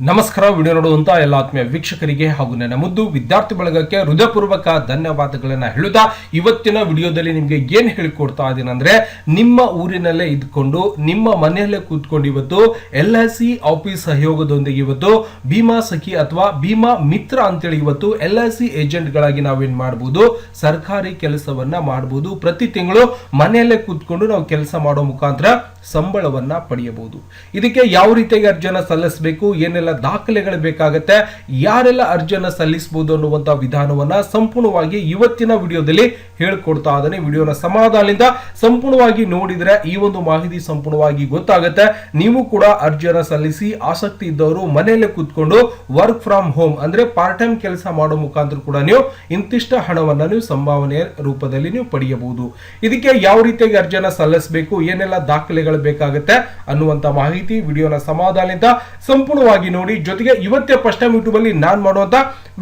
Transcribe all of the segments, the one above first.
ನಮಸ್ಕಾರ. ವಿಡಿಯೋ ನೋಡುವಂತ ಎಲ್ಲ ಆತ್ಮೀಯ ವೀಕ್ಷಕರಿಗೆ ಹಾಗೂ ನನ್ನ ಮುದ್ದು ವಿದ್ಯಾರ್ಥಿ ಬಳಗಕ್ಕೆ ಹೃದಯಪೂರ್ವಕ ಧನ್ಯವಾದಗಳನ್ನ ಹೇಳುತ್ತಾ ಇವತ್ತಿನ ವಿಡಿಯೋದಲ್ಲಿ ನಿಮಗೆ ಏನ್ ಹೇಳಿಕೊಡ್ತಾ ಇದ್ದೀನಿ ಅಂದ್ರೆ, ನಿಮ್ಮ ಊರಿನಲ್ಲೇ ಇದ್ಕೊಂಡು ನಿಮ್ಮ ಮನೆಯಲ್ಲೇ ಕೂತ್ಕೊಂಡು ಇವತ್ತು LIC ಆಫೀಸ್ ಸಹಯೋಗದೊಂದಿಗೆ ಇವತ್ತು ಭೀಮಾ ಸಖಿ ಅಥವಾ ಭೀಮಾ ಮಿತ್ರ ಅಂತೇಳಿ ಇವತ್ತು LIC ಏಜೆಂಟ್ ಗಳಾಗಿ ನಾವೇನ್ ಮಾಡಬಹುದು, ಸರ್ಕಾರಿ ಕೆಲಸವನ್ನ ಮಾಡಬಹುದು. ಪ್ರತಿ ತಿಂಗಳು ಮನೆಯಲ್ಲೇ ಕೂತ್ಕೊಂಡು ನಾವು ಕೆಲಸ ಮಾಡೋ ಮುಖಾಂತರ ಸಂಬಳವನ್ನ ಪಡೆಯಬಹುದು. ಇದಕ್ಕೆ ಯಾವ ರೀತಿಯಾಗಿ ಅರ್ಜಿಯನ್ನ ಸಲ್ಲಿಸಬೇಕು, ಏನೆಲ್ಲ ದಾಖಲೆಗಳು ಬೇಕಾಗುತ್ತೆ, ಯಾರೆಲ್ಲ ಅರ್ಜಿಯನ್ನ ಸಲ್ಲಿಸಬಹುದು ಅನ್ನುವಂತ ವಿಧಾನವನ್ನ ಸಂಪೂರ್ಣವಾಗಿ ಇವತ್ತಿನ ವಿಡಿಯೋದಲ್ಲಿ ಹೇಳ್ಕೊಡ್ತಾ ಇದ್ದೇನೆ. ವಿಡಿಯೋನ ಸಮಾಧಾನದಿಂದ ಸಂಪೂರ್ಣವಾಗಿ ನೋಡಿದ್ರೆ ಈ ಒಂದು ಮಾಹಿತಿ ಸಂಪೂರ್ಣವಾಗಿ ಗೊತ್ತಾಗುತ್ತೆ. ನೀವು ಕೂಡ ಅರ್ಜಿಯನ್ನ ಸಲ್ಲಿಸಿ ಆಸಕ್ತಿ ಇದ್ದವರು ಮನೆಯಲ್ಲೇ ಕೂತ್ಕೊಂಡು ವರ್ಕ್ ಫ್ರಮ್ ಹೋಮ್ ಅಂದ್ರೆ ಪಾರ್ಟ್ ಟೈಮ್ ಕೆಲಸ ಮಾಡೋ ಮುಖಾಂತರ ಕೂಡ ನೀವು ಇಂತಿಷ್ಟ ಹಣವನ್ನ ನೀವು ಸಂಭಾವನೆಯ ರೂಪದಲ್ಲಿ ನೀವು ಪಡೆಯಬಹುದು. ಇದಕ್ಕೆ ಯಾವ ರೀತಿಯಾಗಿ ಅರ್ಜಿಯನ್ನ ಸಲ್ಲಿಸಬೇಕು, ಏನೆಲ್ಲ ದಾಖಲೆಗಳು ಬೇಕಾಗುತ್ತೆ ಅನ್ನುವಂತ ಮಾಹಿತಿ ವಿಡಿಯೋನ ಸಮಾಧಾನದಿಂದ ಸಂಪೂರ್ಣವಾಗಿ ನೋಡಿ. ಜೊತೆಗೆ ಇವತ್ತೇ ಫಸ್ಟ್ ಟೈಮ್ ಯೂಟ್ಯೂಬ್ ಅಲ್ಲಿ ನಾನ್ ಮಾಡುವಂತ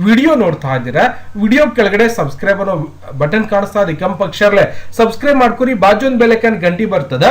ವಿಡಿಯೋ ನೋಡ್ತಾ ಇದ್ದೀರಾ, ವಿಡಿಯೋ ಕೆಳಗಡೆ ಸಬ್ಸ್ಕ್ರೈಬ್ ಅನ್ನೋ ಬಟನ್ ಕಾಣಿಸ್ತಾ ಇದೆ, ಕೆಂಪು ಅಕ್ಷರಲೆ ಸಬ್ಸ್ಕ್ರೈಬ್ ಮಾಡ್ಕೊರಿ. ಬಾಜು ಒಂದು ಬೆಲ್ ಐಕಾನ್ ಗಂಟಿ ಬರ್ತದ,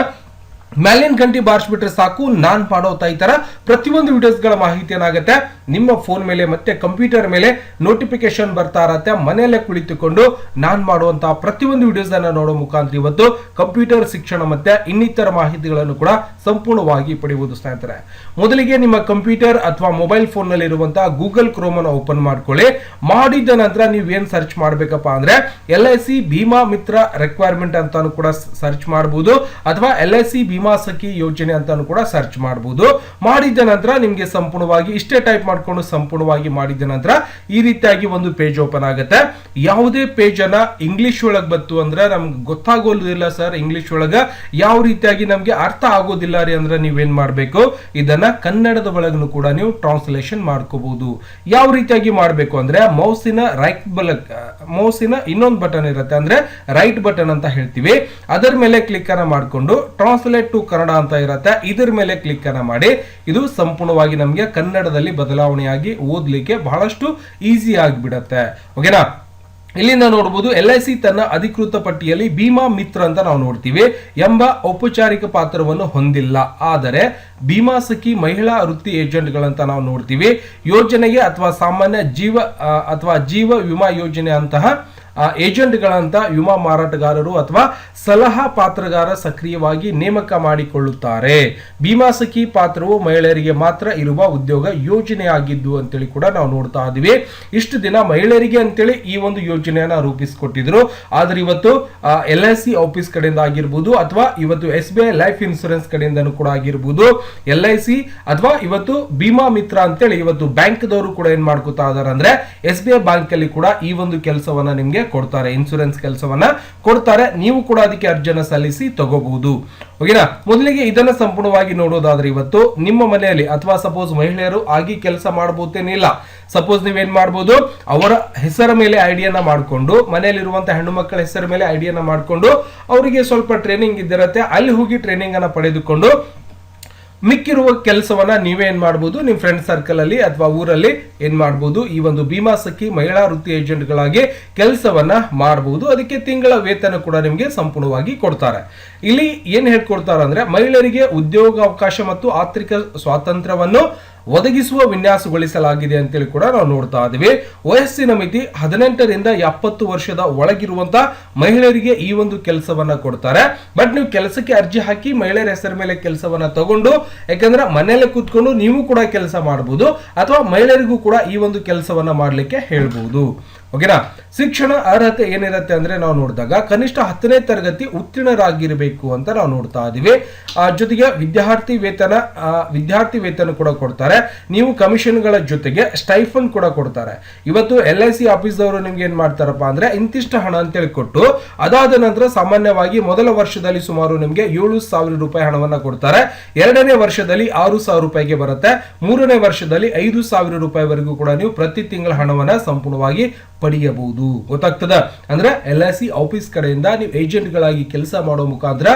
ಮೇಲಿನ ಗಂಟಿ ಬಾರಿಸ್ಬಿಟ್ರೆ ಸಾಕು. ನಾನ್ ಮಾಡೋತಾ ಈ ತರ ಪ್ರತಿಯೊಂದು ವಿಡಿಯೋಸ್ ಗಳ ಮಾಹಿತಿ ಏನಾಗುತ್ತೆ ನಿಮ್ಮ ಫೋನ್ ಮೇಲೆ ಮತ್ತೆ ಕಂಪ್ಯೂಟರ್ ಮೇಲೆ ನೋಟಿಫಿಕೇಶನ್ ಬರ್ತಾ ಇರತ್ತೆ. ಮನೆಯಲ್ಲೇ ಕುಳಿತುಕೊಂಡು ನಾನ್ ಮಾಡುವಂತಹ ಪ್ರತಿಯೊಂದು ವಿಡಿಯೋಸ್ ಅನ್ನ ನೋಡೋ ಮುಖಾಂತರ ಇವತ್ತು ಕಂಪ್ಯೂಟರ್ ಶಿಕ್ಷಣ ಮತ್ತೆ ಇನ್ನಿತರ ಮಾಹಿತಿಗಳನ್ನು ಕೂಡ ಸಂಪೂರ್ಣವಾಗಿ ಪಡೆಯುವುದು ಸ್ನೇಹಿತರೆ. ಮೊದಲಿಗೆ ನಿಮ್ಮ ಕಂಪ್ಯೂಟರ್ ಅಥವಾ ಮೊಬೈಲ್ ಫೋನ್ ನಲ್ಲಿ ಇರುವಂತಹ ಗೂಗಲ್ ಕ್ರೋಮ್ ಅನ್ನು ಓಪನ್ ಮಾಡ್ಕೊಳ್ಳಿ. ಮಾಡಿದ ನಂತರ ನೀವೇನ್ ಸರ್ಚ್ ಮಾಡ್ಬೇಕಪ್ಪ ಅಂದ್ರೆ LIC ಭೀಮಾ ಮಿತ್ರ ರಿಕ್ವೈರ್ಮೆಂಟ್ ಅಂತಾನು ಕೂಡ ಸರ್ಚ್ ಮಾಡಬಹುದು, ಅಥವಾ LIC ಭೀಮಾ ಸಖಿ ಯೋಜನೆ ಅಂತಾನು ಕೂಡ ಸರ್ಚ್ ಮಾಡಬಹುದು. ಮಾಡಿದ ನಂತರ ನಿಮ್ಗೆ ಸಂಪೂರ್ಣವಾಗಿ ಇಷ್ಟೇ ಟೈಪ್ ಮಾಡ್ಕೊಂಡು ಸಂಪೂರ್ಣವಾಗಿ ಮಾಡಿದ ನಂತರ ಈ ರೀತಿಯಾಗಿ ಒಂದು ಪೇಜ್ ಓಪನ್ ಆಗುತ್ತೆ. ಯಾವುದೇ ಪೇಜ್ ಅನ್ನ ಇಂಗ್ಲಿಷ್ ಒಳಗ್ ಬತ್ತು ಅಂದ್ರೆ ನಮ್ಗೆ ಗೊತ್ತಾಗೋದಿಲ್ಲ ಸರ್, ಇಂಗ್ಲಿಷ್ ಒಳಗ ಯಾವ ರೀತಿಯಾಗಿ ನಮ್ಗೆ ಅರ್ಥ ಆಗೋದಿಲ್ಲ ರೀ ಅಂದ್ರೆ ನೀವೇನ್ ಮಾಡ್ಬೇಕು, ಇದನ್ನ ಕನ್ನಡದ ಒಳಗೂ ಕೂಡ ನೀವು ಟ್ರಾನ್ಸ್ಲೇಷನ್ ಮಾಡ್ಕೋಬಹುದು. ಯಾವ ರೀತಿಯಾಗಿ ಮಾಡ್ಬೇಕು ಅಂದ್ರೆ ಮೌಸಿನ ಇನ್ನೊಂದು ಬಟನ್ ಇರುತ್ತೆ, ಅಂದ್ರೆ ರೈಟ್ ಬಟನ್ ಅಂತ ಹೇಳ್ತೀವಿ, ಅದರ ಮೇಲೆ ಕ್ಲಿಕ್ ಅನ್ನ ಮಾಡ್ಕೊಂಡು ಟ್ರಾನ್ಸ್ಲೇಟ್ ಟು ಕನ್ನಡ ಅಂತ ಇರುತ್ತೆ, ಇದರ ಮೇಲೆ ಕ್ಲಿಕ್ ಅನ್ನ ಮಾಡಿ ಇದು ಸಂಪೂರ್ಣವಾಗಿ ನಮಗೆ ಕನ್ನಡದಲ್ಲಿ ಬದಲಾವಣೆಯಾಗಿ ಓದ್ಲಿಕ್ಕೆ ಬಹಳಷ್ಟು ಈಸಿ ಆಗಿಬಿಡತ್ತೆ. ಓಕೆನಾ? ಇಲ್ಲಿಂದ ನೋಡಬಹುದು LIC ತನ್ನ ಅಧಿಕೃತ ಪಟ್ಟಿಯಲ್ಲಿ ಭೀಮಾ ಮಿತ್ರ ಅಂತ ನಾವು ನೋಡ್ತೀವಿ ಎಂಬ ಔಪಚಾರಿಕ ಪಾತ್ರವನ್ನು ಹೊಂದಿಲ್ಲ. ಆದರೆ ಭೀಮಾ ಸಖಿ ಮಹಿಳಾ ವೃತ್ತಿ ಏಜೆಂಟ್ಗಳಂತ ನಾವು ನೋಡ್ತೀವಿ. ಯೋಜನೆಗೆ ಅಥವಾ ಸಾಮಾನ್ಯ ಜೀವ ವಿಮಾ ಯೋಜನೆ ಅಂತಹ ಏಜೆಂಟ್ಗಳಂತ ವಿಮಾ ಮಾರಾಟಗಾರರು ಅಥವಾ ಸಲಹಾ ಪಾತ್ರಗಾರ ಸಕ್ರಿಯವಾಗಿ ನೇಮಕ ಮಾಡಿಕೊಳ್ಳುತ್ತಾರೆ. ಭೀಮಾ ಸಖಿ ಪಾತ್ರವು ಮಹಿಳೆಯರಿಗೆ ಮಾತ್ರ ಇರುವ ಉದ್ಯೋಗ ಯೋಜನೆಯಾಗಿದ್ದು ಅಂತೇಳಿ ಕೂಡ ನಾವು ನೋಡ್ತಾ ಇದೀವಿ. ಇಷ್ಟು ದಿನ ಮಹಿಳೆಯರಿಗೆ ಅಂತೇಳಿ ಈ ಒಂದು ಯೋಜನೆಯನ್ನ ರೂಪಿಸಿಕೊಟ್ಟಿದ್ರು. ಆದ್ರೆ ಇವತ್ತು LIC ಆಫೀಸ್ ಕಡೆಯಿಂದ ಆಗಿರ್ಬೋದು, ಅಥವಾ ಇವತ್ತು SBI ಲೈಫ್ ಇನ್ಶೂರೆನ್ಸ್ ಕಡೆಯಿಂದನೂ ಕೂಡ ಆಗಿರ್ಬೋದು, LIC ಅಥವಾ ಇವತ್ತು ಭೀಮಾ ಮಿತ್ರ ಅಂತೇಳಿ ಇವತ್ತು ಬ್ಯಾಂಕ್ ದವರು ಕೂಡ ಏನ್ ಮಾಡ್ಕೊತಾ ಇದಾರೆ ಅಂದ್ರೆ SBI ಬ್ಯಾಂಕ್ ಅಲ್ಲಿ ಕೂಡ ಈ ಒಂದು ಕೆಲಸವನ್ನ ನಿಮ್ಗೆ ಕೊಡ್ತಾರೆ, ಇನ್ಶೂರೆನ್ಸ್ ಕೆಲಸವನ್ನ ಕೊಡ್ತಾರೆ. ನೀವು ಕೂಡ ಅದಕ್ಕೆ ಅರ್ಜಿಯನ್ನ ಸಲ್ಲಿಸಿ ತಗೋಬಹುದು. ಓಕೆನಾ? ಮೊದಲಿಗೆ ಇದನ್ನ ಸಂಪೂರ್ಣವಾಗಿ ನೋಡೋದಾದ್ರೆ ಇವತ್ತು ನಿಮ್ಮ ಮನೆಯಲ್ಲಿ ಅಥವಾ ಸಪೋಸ್ ಮಹಿಳೆಯರು ಆಗಿ ಕೆಲಸ ಮಾಡಬಹುದೇನಿಲ್ಲ. ಸಪೋಸ್ ನೀವೇನ್ ಮಾಡಬಹುದು, ಅವರ ಹೆಸರ ಮೇಲೆ ಐಡಿಯನ್ನ ಮಾಡಿಕೊಂಡು, ಮನೆಯಲ್ಲಿರುವಂತಹ ಹೆಣ್ಣು ಮಕ್ಕಳ ಹೆಸರ ಮೇಲೆ ಐಡಿಯನ್ನ ಮಾಡಿಕೊಂಡು ಅವರಿಗೆ ಸ್ವಲ್ಪ ಟ್ರೈನಿಂಗ್ ಇದ್ದಿರತ್ತೆ, ಅಲ್ಲಿ ಹೋಗಿ ಟ್ರೈನಿಂಗ್ ಅನ್ನ ಪಡೆದುಕೊಂಡು ಮಿಕ್ಕಿರುವ ಕೆಲಸವನ್ನ ನೀವೇ ಏನ್ ಮಾಡಬಹುದು, ನಿಮ್ ಫ್ರೆಂಡ್ ಸರ್ಕಲ್ ಅಲ್ಲಿ ಅಥವಾ ಊರಲ್ಲಿ ಏನ್ ಮಾಡಬಹುದು, ಈ ಒಂದು ಭೀಮಾ ಸಖಿ ಮಹಿಳಾ ವೃತ್ತಿ ಏಜೆಂಟ್ ಗಳಾಗಿ ಕೆಲಸವನ್ನ ಮಾಡಬಹುದು. ಅದಕ್ಕೆ ತಿಂಗಳ ವೇತನ ಕೂಡ ನಿಮ್ಗೆ ಸಂಪೂರ್ಣವಾಗಿ ಕೊಡ್ತಾರೆ. ಇಲ್ಲಿ ಏನ್ ಹೇಳ್ಕೊಡ್ತಾರೆ ಅಂದ್ರೆ ಮಹಿಳೆಯರಿಗೆ ಉದ್ಯೋಗಾವಕಾಶ ಮತ್ತು ಆರ್ಥಿಕ ಸ್ವಾತಂತ್ರ್ಯವನ್ನು ಒದಗಿಸುವ ವಿನ್ಯಾಸಗೊಳಿಸಲಾಗಿದೆ ಅಂತೇಳಿ ಕೂಡ ನಾವು ನೋಡ್ತಾ ಇದ್ದೀವಿ. ವಯಸ್ಸಿನ ಮಿತಿ 18ರಿಂದ 70 ವರ್ಷದ ಒಳಗಿರುವಂತಹ ಮಹಿಳೆಯರಿಗೆ ಈ ಒಂದು ಕೆಲಸವನ್ನ ಕೊಡ್ತಾರೆ. ಬಟ್ ನೀವು ಕೆಲಸಕ್ಕೆ ಅರ್ಜಿ ಹಾಕಿ ಮಹಿಳೆಯರ ಹೆಸರ ಮೇಲೆ ಕೆಲಸವನ್ನ ತಗೊಂಡು, ಯಾಕಂದ್ರೆ ಮನೆಯಲ್ಲೇ ಕೂತ್ಕೊಂಡು ನೀವು ಕೂಡ ಕೆಲಸ ಮಾಡಬಹುದು, ಅಥವಾ ಮಹಿಳೆಯರಿಗೂ ಕೂಡ ಈ ಒಂದು ಕೆಲಸವನ್ನ ಮಾಡ್ಲಿಕ್ಕೆ ಹೇಳ್ಬಹುದು. ಓಕೆನಾ? ಶಿಕ್ಷಣ ಅರ್ಹತೆ ಏನಿರುತ್ತೆ ಅಂದ್ರೆ ನಾವು ನೋಡಿದಾಗ ಕನಿಷ್ಠ 10ನೇ ತರಗತಿ ಉತ್ತೀರ್ಣರಾಗಿರಬೇಕು ಅಂತ ನಾವು ನೋಡ್ತಾ ಇದೀವಿ. ಜೊತೆಗೆ ವಿದ್ಯಾರ್ಥಿ ವೇತನ ಕೂಡ ಕೊಡ್ತಾರೆ. ನೀವು ಕಮಿಷನ್ಗಳ ಜೊತೆಗೆ ಸ್ಟೈಫಂಡ್ ಕೂಡ ಕೊಡ್ತಾರೆ. ಇವತ್ತು LIC ಆಫೀಸ್ ಅವರು ನಿಮ್ಗೆ ಏನ್ ಮಾಡ್ತಾರಪ್ಪ ಅಂದ್ರೆ ಇಂತಿಷ್ಟ ಹಣ ಅಂತೇಳಿ ಕೊಟ್ಟು, ಅದಾದ ನಂತರ ಸಾಮಾನ್ಯವಾಗಿ ಮೊದಲ ವರ್ಷದಲ್ಲಿ ಸುಮಾರು ನಿಮ್ಗೆ 7,000 ರೂಪಾಯಿ ಹಣವನ್ನ ಕೊಡ್ತಾರೆ. 2ನೇ ವರ್ಷದಲ್ಲಿ 6,000 ರೂಪಾಯಿಗೆ ಬರುತ್ತೆ. 3ನೇ ವರ್ಷದಲ್ಲಿ 5,000 ರೂಪಾಯಿವರೆಗೂ ಕೂಡ ನೀವು ಪ್ರತಿ ತಿಂಗಳ ಹಣವನ್ನ ಸಂಪೂರ್ಣವಾಗಿ ಪಡೆಯಬಹುದು. ಗೊತ್ತಾಗ್ತದ? ಅಂದ್ರೆ LIC ಆಫೀಸ್ ಕಡೆಯಿಂದ ನೀವು ಏಜೆಂಟ್ ಗಳಾಗಿ ಕೆಲಸ ಮಾಡೋ ಮುಖಾಂತರ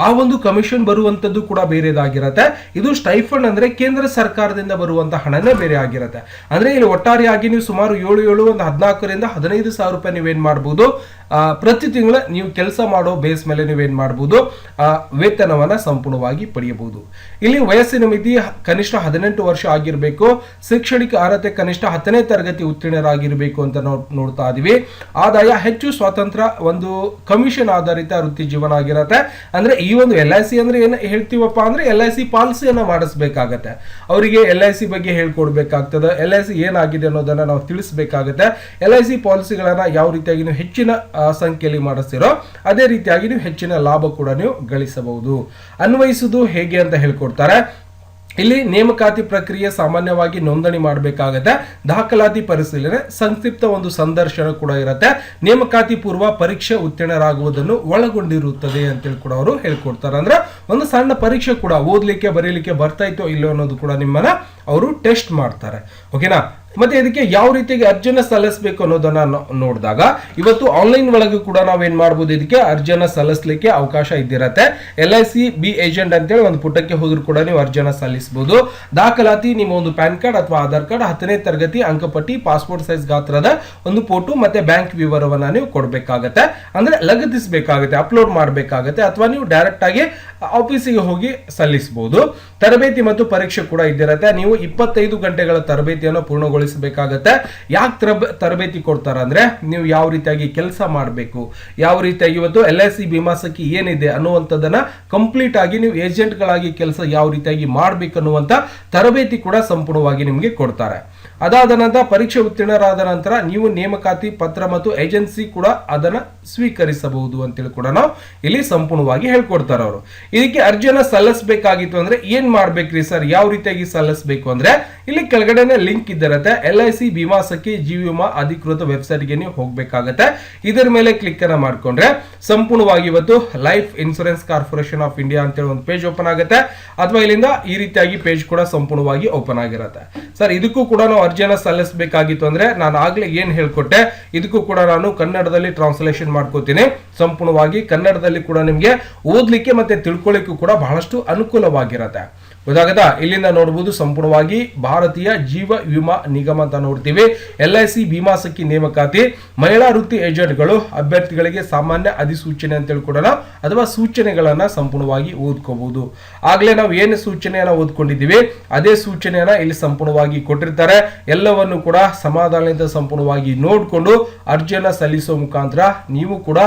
ಆ ಒಂದು ಕಮಿಷನ್ ಬರುವಂತದ್ದು ಕೂಡ ಬೇರೆದಾಗಿರತ್ತೆ. ಇದು ಸ್ಟೈಫಂಡ್ ಅಂದ್ರೆ ಕೇಂದ್ರ ಸರ್ಕಾರದಿಂದ ಬರುವಂತ ಹಣನೇ ಬೇರೆ ಆಗಿರುತ್ತೆ. ಅಂದ್ರೆ ಇಲ್ಲಿ ಒಟ್ಟಾರೆಯಾಗಿ ನೀವು ಸುಮಾರು 7 ಒಂದು 14ರಿಂದ 15 ಸಾವಿರ ರೂಪಾಯಿ ನೀವೇನ್ ಮಾಡಬಹುದು, ಪ್ರತಿ ತಿಂಗಳ ನೀವು ಕೆಲಸ ಮಾಡೋ ಬೇಸ್ ಮೇಲೆ ನೀವೇನ್ ಮಾಡಬಹುದು, ವೇತನವನ್ನ ಸಂಪೂರ್ಣವಾಗಿ ಪಡೆಯಬಹುದು. ಇಲ್ಲಿ ವಯಸ್ಸಿನ ಮಿತಿ ಕನಿಷ್ಠ 18 ವರ್ಷ ಆಗಿರಬೇಕು. ಶೈಕ್ಷಣಿಕ ಅರ್ಹತೆ ಕನಿಷ್ಠ 10ನೇ ತರಗತಿ ಉತ್ತೀರ್ಣರಾಗಿರ್ಬೇಕು ಅಂತ ನೋಡ್ತಾ ಇದೀವಿ. ಆದಾಯ ಹೆಚ್ಚು ಸ್ವಾತಂತ್ರ್ಯ, ಒಂದು ಕಮಿಷನ್ ಆಧಾರಿತ ವೃತ್ತಿ ಜೀವನ ಆಗಿರತ್ತೆ. ಅಂದ್ರೆ ಈ ಒಂದು LIC ಅಂದ್ರೆ ಏನ್ ಹೇಳ್ತೀವಪ್ಪ ಅಂದ್ರೆ LIC ಪಾಲಿಸಿಯನ್ನ ಮಾಡಿಸ್ಬೇಕಾಗತ್ತೆ. ಅವರಿಗೆ LIC ಬಗ್ಗೆ ಹೇಳ್ಕೊಡ್ಬೇಕಾಗ್ತದೆ. LIC ಏನಾಗಿದೆ ಅನ್ನೋದನ್ನ ನಾವು ತಿಳಿಸಬೇಕಾಗತ್ತೆ. LIC ಪಾಲಿಸಿಗಳನ್ನ ಯಾವ ರೀತಿಯಾಗಿ ನೀವು ಹೆಚ್ಚಿನ ಸಂಖ್ಯೆಯಲ್ಲಿ ಮಾಡಿಸ್ತಿರೋ ಅದೇ ರೀತಿಯಾಗಿ ನೀವು ಹೆಚ್ಚಿನ ಲಾಭ ಕೂಡ ನೀವು ಗಳಿಸಬಹುದು. ಅನ್ವಯಿಸುವುದು ಹೇಗೆ ಅಂತ ಹೇಳ್ಕೊಡ್ತಾರೆ. ಇಲ್ಲಿ ನೇಮಕಾತಿ ಪ್ರಕ್ರಿಯೆ ಸಾಮಾನ್ಯವಾಗಿ ನೋಂದಣಿ ಮಾಡಬೇಕಾಗತ್ತೆ. ದಾಖಲಾತಿ ಪರಿಶೀಲನೆ, ಸಂಕ್ಷಿಪ್ತ ಒಂದು ಸಂದರ್ಶನ ಕೂಡ ಇರುತ್ತೆ. ನೇಮಕಾತಿ ಪೂರ್ವ ಪರೀಕ್ಷೆ ಉತ್ತೀರ್ಣರಾಗುವುದನ್ನು ಒಳಗೊಂಡಿರುತ್ತದೆ ಅಂತೇಳಿ ಕೂಡ ಅವರು ಹೇಳ್ಕೊಡ್ತಾರೆ. ಅಂದ್ರೆ ಒಂದು ಸಣ್ಣ ಪರೀಕ್ಷೆ ಕೂಡ ಓದ್ಲಿಕ್ಕೆ ಬರೀಲಿಕ್ಕೆ ಬರ್ತಾ ಇತ್ತೋ ಇಲ್ಲೋ ಅನ್ನೋದು ಕೂಡ ನಿಮ್ಮನ್ನ ಅವರು ಟೆಸ್ಟ್ ಮಾಡ್ತಾರೆ. ಓಕೆನಾ? ಮತ್ತೆ ಇದಕ್ಕೆ ಯಾವ ರೀತಿಯಾಗಿ ಅರ್ಜಿಯನ್ನ ಸಲ್ಲಿಸಬೇಕು ಅನ್ನೋದನ್ನ ನೋಡಿದಾಗ ಇವತ್ತು ಆನ್ಲೈನ್ ಒಳಗೆ ಕೂಡ ನಾವೇನ್ ಮಾಡಬಹುದು, ಇದಕ್ಕೆ ಅರ್ಜಿಯನ್ನ ಸಲ್ಲಿಸಲಿಕ್ಕೆ ಅವಕಾಶ ಇದ್ದಿರತ್ತೆ. LIC ಬಿ ಏಜೆಂಟ್ ಅಂತೇಳಿ ಒಂದು ಪುಟಕ್ಕೆ ಹೋದ್ರು ಕೂಡ ನೀವು ಅರ್ಜಿಯನ್ನ ಸಲ್ಲಿಸಬಹುದು. ದಾಖಲಾತಿ ನಿಮ್ಮ ಒಂದು ಪ್ಯಾನ್ ಕಾರ್ಡ್ ಅಥವಾ ಆಧಾರ್ ಕಾರ್ಡ್, 10ನೇ ತರಗತಿ ಅಂಕಪಟ್ಟಿ, ಪಾಸ್ಪೋರ್ಟ್ ಸೈಜ್ ಗಾತ್ರದ ಒಂದು ಫೋಟೋ ಮತ್ತೆ ಬ್ಯಾಂಕ್ ವಿವರವನ್ನ ನೀವು ಕೊಡ್ಬೇಕಾಗತ್ತೆ. ಅಂದ್ರೆ ಲಗತ್ತಿಸಬೇಕಾಗತ್ತೆ, ಅಪ್ಲೋಡ್ ಮಾಡಬೇಕಾಗತ್ತೆ, ಅಥವಾ ನೀವು ಡೈರೆಕ್ಟ್ ಆಗಿ ಆಫೀಸಿಗೆ ಹೋಗಿ ಸಲ್ಲಿಸಬಹುದು. ತರಬೇತಿ ಮತ್ತು ಪರೀಕ್ಷೆ ಕೂಡ ಇದ್ದಿರತ್ತೆ. ನೀವು 25 ಗಂಟೆಗಳ ತರಬೇತಿಯನ್ನು ಪೂರ್ಣಗೊಳಿಸಬೇಕಾಗತ್ತೆ. ಯಾಕೆ ತರಬೇತಿ ಕೊಡ್ತಾರ ಅಂದ್ರೆ ನೀವು ಯಾವ ರೀತಿಯಾಗಿ ಕೆಲಸ ಮಾಡಬೇಕು, ಯಾವ ರೀತಿಯಾಗಿ ಇವತ್ತು LIC ಭೀಮಾ ಸಖಿ ಏನಿದೆ ಅನ್ನುವಂಥದ್ದನ್ನ ಕಂಪ್ಲೀಟ್ ಆಗಿ ನೀವು ಏಜೆಂಟ್ ಗಳಾಗಿ ಕೆಲಸ ಯಾವ ರೀತಿಯಾಗಿ ಮಾಡ್ಬೇಕು ಅನ್ನುವಂತ ತರಬೇತಿ ಕೂಡ ಸಂಪೂರ್ಣವಾಗಿ ನಿಮಗೆ ಕೊಡ್ತಾರೆ. ಅದಾದ ನಂತರ ಪರೀಕ್ಷೆ ಉತ್ತೀರ್ಣರಾದ ನಂತರ ನೀವು ನೇಮಕಾತಿ ಪತ್ರ ಮತ್ತು ಏಜೆನ್ಸಿ ಕೂಡ ಅದನ್ನ ಸ್ವೀಕರಿಸಬಹುದು ಅಂತೇಳಿ ಕೂಡ ನಾವು ಇಲ್ಲಿ ಸಂಪೂರ್ಣವಾಗಿ ಹೇಳ್ಕೊಡ್ತಾರೆ ಅವರು. ಇದಕ್ಕೆ ಅರ್ಜಿಯನ್ನ ಸಲ್ಲಿಸಬೇಕಾಗಿತ್ತು ಅಂದ್ರೆ ಏನ್ ಮಾಡ್ಬೇಕ್ರಿ ಸರ್, ಯಾವ ರೀತಿಯಾಗಿ ಸಲ್ಲಿಸಬೇಕು ಅಂದ್ರೆ ಇಲ್ಲಿ ಕೆಳಗಡೆನೆ ಲಿಂಕ್ ಇದ್ದಿರತ್ತೆ. LIC ಭೀಮಾ ಸಖಿ ಜೀವ ವಿಮಾ ಅಧಿಕೃತ ವೆಬ್ಸೈಟ್ ಗೆ ನೀವು ಹೋಗ್ಬೇಕಾಗತ್ತೆ. ಇದರ ಮೇಲೆ ಕ್ಲಿಕ್ ಅನ್ನ ಮಾಡ್ಕೊಂಡ್ರೆ ಸಂಪೂರ್ಣವಾಗಿ ಇವತ್ತು life insurance corporation of India ಅಂತೇಳಿ ಒಂದು ಪೇಜ್ ಓಪನ್ ಆಗುತ್ತೆ. ಅಥವಾ ಇಲ್ಲಿಂದ ಈ ರೀತಿಯಾಗಿ ಪೇಜ್ ಕೂಡ ಸಂಪೂರ್ಣವಾಗಿ ಓಪನ್ ಆಗಿರುತ್ತೆ. ಸರ್ ಇದಕ್ಕೂ ಕೂಡ ನಾವು ಅರ್ಜಿಯನ್ನ ಸಲ್ಲಿಸಬೇಕಾಗಿತ್ತು ಅಂದ್ರೆ ನಾನು ಆಗ್ಲೇ ಏನ್ ಹೇಳ್ಕೊಟ್ಟೆ ಇದಕ್ಕೂ ಕೂಡ ನಾನು ಕನ್ನಡದಲ್ಲಿ ಟ್ರಾನ್ಸ್ಲೇಷನ್ ಮಾಡ್ಕೋತೀನಿ. ಸಂಪೂರ್ಣವಾಗಿ ಕನ್ನಡದಲ್ಲಿ ಕೂಡ ನಿಮ್ಗೆ ಓದ್ಲಿಕ್ಕೆ ಮತ್ತೆ ತಿಳ್ಕೊಳ್ಳಿಕ್ಕೂ ಕೂಡ ಬಹಳಷ್ಟು ಅನುಕೂಲವಾಗಿರುತ್ತೆ. ಗೊತ್ತಾಗತ್ತಾ? ಇಲ್ಲಿಂದ ನೋಡಬಹುದು ಸಂಪೂರ್ಣವಾಗಿ ಭಾರತೀಯ ಜೀವ ವಿಮಾ ನಿಗಮ ಅಂತ ನೋಡ್ತೀವಿ. LIC ಭೀಮಾ ಸಖಿ ನೇಮಕಾತಿ ಮಹಿಳಾ ವೃತ್ತಿ ಏಜೆಂಟ್ಗಳು ಅಭ್ಯರ್ಥಿಗಳಿಗೆ ಸಾಮಾನ್ಯ ಅಧಿಸೂಚನೆ ಅಂತೇಳಿ ಕೂಡ ಅಥವಾ ಸೂಚನೆಗಳನ್ನ ಸಂಪೂರ್ಣವಾಗಿ ಓದ್ಕೋಬಹುದು. ಆಗ್ಲೇ ನಾವು ಏನು ಸೂಚನೆಯನ್ನ ಓದ್ಕೊಂಡಿದ್ದೀವಿ ಅದೇ ಸೂಚನೆಯನ್ನ ಇಲ್ಲಿ ಸಂಪೂರ್ಣವಾಗಿ ಕೊಟ್ಟಿರ್ತಾರೆ. ಎಲ್ಲವನ್ನು ಕೂಡ ಸಮಾಧಾನದಿಂದ ಸಂಪೂರ್ಣವಾಗಿ ನೋಡ್ಕೊಂಡು ಅರ್ಜಿಯನ್ನ ಸಲ್ಲಿಸುವ ಮುಖಾಂತರ ನೀವು ಕೂಡ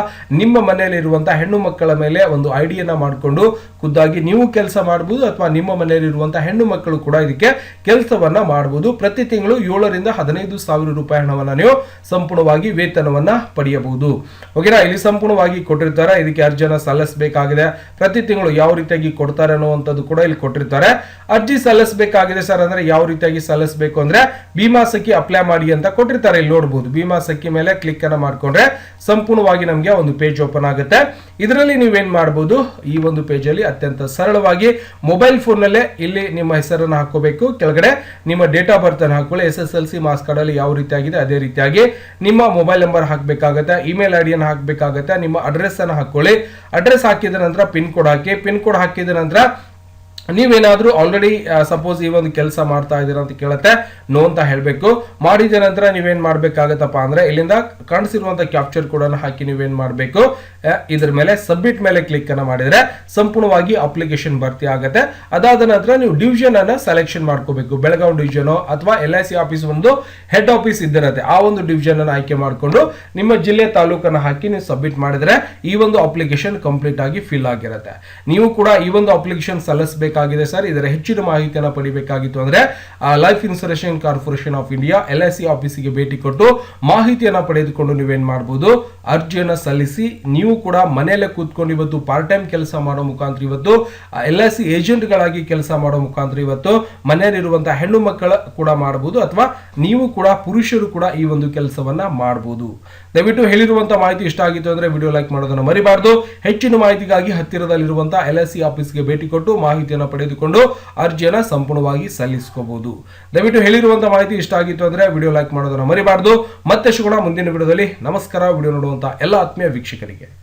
ನಿಮ್ಮ ಮನೆಯಲ್ಲಿ ಇರುವಂತಹ ಹೆಣ್ಣು ಮಕ್ಕಳ ಮೇಲೆ ಒಂದು ಐಡಿಯಾನ ಮಾಡಿಕೊಂಡು ಖುದ್ದಾಗಿ ನೀವು ಕೆಲಸ ಮಾಡಬಹುದು, ಅಥವಾ ನಿಮ್ಮ ಮನೆಯಲ್ಲಿರುವಂತಹ ಹೆಣ್ಣು ಮಕ್ಕಳು ಕೂಡ ಇದಕ್ಕೆ ಕೆಲಸವನ್ನ ಮಾಡಬಹುದು. ಪ್ರತಿ ತಿಂಗಳು 7 ರಿಂದ 15 ಸಾವಿರ ರೂಪಾಯಿ ಹಣವನ್ನ ನೀವು ಸಂಪೂರ್ಣವಾಗಿ ವೇತನವನ್ನ ಪಡೆಯಬಹುದು. ಓಕೆನಾ? ಇಲ್ಲಿ ಸಂಪೂರ್ಣವಾಗಿ ಕೊಟ್ಟಿರ್ತಾರೆ. ಇದಕ್ಕೆ ಅರ್ಜಿಯನ್ನ ಸಲ್ಲಿಸಬೇಕಾಗಿದೆ. ಪ್ರತಿ ತಿಂಗಳು ಯಾವ ರೀತಿಯಾಗಿ ಕೊಡ್ತಾರೆ ಅನ್ನುವಂಥದ್ದು ಕೂಡ ಇಲ್ಲಿ ಕೊಟ್ಟಿರ್ತಾರೆ. ಅರ್ಜಿ ಸಲ್ಲಿಸಬೇಕಾಗಿದೆ ಸರ್ ಅಂದ್ರೆ ಯಾವ ರೀತಿಯಾಗಿ ಸಲ್ಲಿಸಬೇಕು ಅಂದ್ರೆ ಭೀಮಾ ಸಖಿ ಅಪ್ಲೈ ಮಾಡಿ ಅಂತ ಕೊಟ್ಟಿರ್ತಾರೆ. ಇಲ್ಲಿ ನೋಡಬಹುದು ಭೀಮಾ ಸಖಿ ಮೇಲೆ ಕ್ಲಿಕ್ ಅನ್ನ ಮಾಡ್ಕೊಂಡ್ರೆ ಸಂಪೂರ್ಣವಾಗಿ ನಮಗೆ ಒಂದು ಪೇಜ್ ಓಪನ್ ಆಗುತ್ತೆ. ಇದರಲ್ಲಿ ನೀವೇನ್ ಮಾಡಬಹುದು, ಈ ಒಂದು ಪೇಜ್ ಅಲ್ಲಿ ಅತ್ಯಂತ ಸರಳವಾಗಿ ಮೊಬೈಲ್ ಫೋನ್ ನಲ್ಲೇ ಇಲ್ಲಿ ನಿಮ್ಮ ಹೆಸರನ್ನು ಹಾಕೋಬೇಕು. ಕೆಳಗಡೆ ನಿಮ್ಮ ಡೇಟ್ ಆಫ್ ಬರ್ತ್ ಅನ್ನು ಹಾಕೊಳ್ಳಿ. SSLC ಮಾರ್ಕ್ಸ್ ಕಾರ್ಡ್ ಅಲ್ಲಿ ಯಾವ ರೀತಿ ಆಗಿದೆ ಅದೇ ರೀತಿಯಾಗಿ ನಿಮ್ಮ ಮೊಬೈಲ್ ನಂಬರ್ ಹಾಕಬೇಕಾಗುತ್ತೆ, ಇಮೇಲ್ ID ಅನ್ನು ಹಾಕಬೇಕಾಗುತ್ತೆ, ನಿಮ್ಮ ಅಡ್ರೆಸ್ ಅನ್ನು ಹಾಕೊಳ್ಳಿ. ಅಡ್ರೆಸ್ ಹಾಕಿದ ನಂತರ ಪಿನ್ ಕೋಡ್ ಹಾಕಿ. ಪಿನ್ ಕೋಡ್ ಹಾಕಿದ ನಂತರ ನೀವೇನಾದ್ರೂ ಆಲ್ರೆಡಿ ಸಪೋಸ್ ಈ ಒಂದು ಕೆಲಸ ಮಾಡ್ತಾ ಇದ್ದೀರಾ ಅಂತ ಕೇಳುತ್ತೆ, ನೋ ಅಂತ ಹೇಳ್ಬೇಕು. ಮಾಡಿದ ನಂತರ ನೀವೇನ್ ಮಾಡ್ಬೇಕಾಗತ್ತಪ್ಪ ಅಂದ್ರೆ ಇಲ್ಲಿಂದ ಕಾಣಿಸಿರುವಂತ ಕ್ಯಾಪ್ಚರ್ ಕೋಡ್ ಅನ್ನು ಹಾಕಿ ನೀವೇನ್ ಮಾಡ್ಬೇಕು, ಇದ್ರ ಮೇಲೆ ಸಬ್ಮಿಟ್ ಮೇಲೆ ಕ್ಲಿಕ್ ಅನ್ನ ಮಾಡಿದ್ರೆ ಸಂಪೂರ್ಣವಾಗಿ ಅಪ್ಲಿಕೇಶನ್ ಭರ್ತಿ ಆಗುತ್ತೆ. ಅದಾದ ನಂತರ ನೀವು ಡಿವಿಷನ್ ಅನ್ನ ಸೆಲೆಕ್ಷನ್ ಮಾಡ್ಕೋಬೇಕು. ಬೆಳಗಾವಿ ಡಿವಿಷನ್ ಅಥವಾ LIC ಆಫೀಸ್ ಒಂದು ಹೆಡ್ ಆಫೀಸ್ ಇದ್ದಿರತ್ತೆ, ಆ ಒಂದು ಡಿವಿಷನ್ ಅನ್ನು ಆಯ್ಕೆ ಮಾಡಿಕೊಂಡು ನಿಮ್ಮ ಜಿಲ್ಲೆ ತಾಲೂಕನ್ನು ಹಾಕಿ ನೀವು ಸಬ್ಮಿಟ್ ಮಾಡಿದ್ರೆ ಈ ಒಂದು ಅಪ್ಲಿಕೇಶನ್ ಕಂಪ್ಲೀಟ್ ಆಗಿ ಫಿಲ್ ಆಗಿರುತ್ತೆ. ನೀವು ಕೂಡ ಈ ಒಂದು ಅಪ್ಲಿಕೇಶನ್ ಸಲ್ಲಿಸಬೇಕಾಗಿದೆ ಸರ್. ಇದರ ಹೆಚ್ಚಿನ ಮಾಹಿತಿಯನ್ನು ಪಡಿಬೇಕಾಗಿತ್ತು ಅಂದ್ರೆ life insurance corporation of India LIC ಆಫೀಸಿಗೆ ಭೇಟಿ ಕೊಟ್ಟು ಮಾಹಿತಿಯನ್ನ ಪಡೆದುಕೊಂಡು ನೀವೇನ್ ಮಾಡಬಹುದು, ಅರ್ಜಿಯನ್ನ ಸಲ್ಲಿಸಿ ನೀವು ಕೂಡ ಮನೆಯಲ್ಲೇ ಕೂತ್ಕೊಂಡು ಇವತ್ತು ಪಾರ್ಟ್ ಟೈಮ್ ಕೆಲಸ ಮಾಡೋ ಮುಖಾಂತರ ಇವತ್ತು LIC ಏಜೆಂಟ್ ಗಳಾಗಿ ಕೆಲಸ ಮಾಡೋ ಮುಖಾಂತರ ಇವತ್ತು ಮನೆಯಲ್ಲಿರುವಂತಹ ಹೆಣ್ಣು ಮಕ್ಕಳ ಕೂಡ ಮಾಡಬಹುದು, ಅಥವಾ ನೀವು ಕೂಡ ಪುರುಷರು ಕೂಡ ಈ ಒಂದು ಕೆಲಸವನ್ನ ಮಾಡಬಹುದು. ದಯವಿಟ್ಟು ಹೇಳಿರುವಂತಹ ಮಾಹಿತಿ ಇಷ್ಟ ಆಗಿತ್ತು ಅಂದ್ರೆ ವಿಡಿಯೋ ಲೈಕ್ ಮಾಡೋದನ್ನ ಮರಿಬಾರ್ದು. ಹೆಚ್ಚಿನ ಮಾಹಿತಿಗಾಗಿ ಹತ್ತಿರದಲ್ಲಿರುವಂತಹ LIC ಆಫೀಸ್ಗೆ ಭೇಟಿ ಕೊಟ್ಟು ಮಾಹಿತಿಯನ್ನು ಮಾಹಿತಿಯನ್ನು ಪಡೆದುಕೊಂಡು ಅರ್ಜಿಯನ್ನು ಸಂಪೂರ್ಣವಾಗಿ ಸಲ್ಲಿಸ್ಕೋಬಹುದು. ದಯವಿಟ್ಟು ಹೇಳಿರುವಂತಹ ಮಾಹಿತಿ ಇಷ್ಟ ಆಗಿತ್ತು ಅಂದ್ರೆ ವಿಡಿಯೋ ಲೈಕ್ ಮಾಡೋದನ್ನ ಮರಿಬಾರ್ದು. ಮತ್ತೆ ಸಿಗೋಣ ಮುಂದಿನ ವಿಡಿಯೋದಲ್ಲಿ. ನಮಸ್ಕಾರ. ವಿಡಿಯೋ ನೋಡುವಂತಹ ಎಲ್ಲ ಆತ್ಮೀಯ ವೀಕ್ಷಕರಿಗೆ.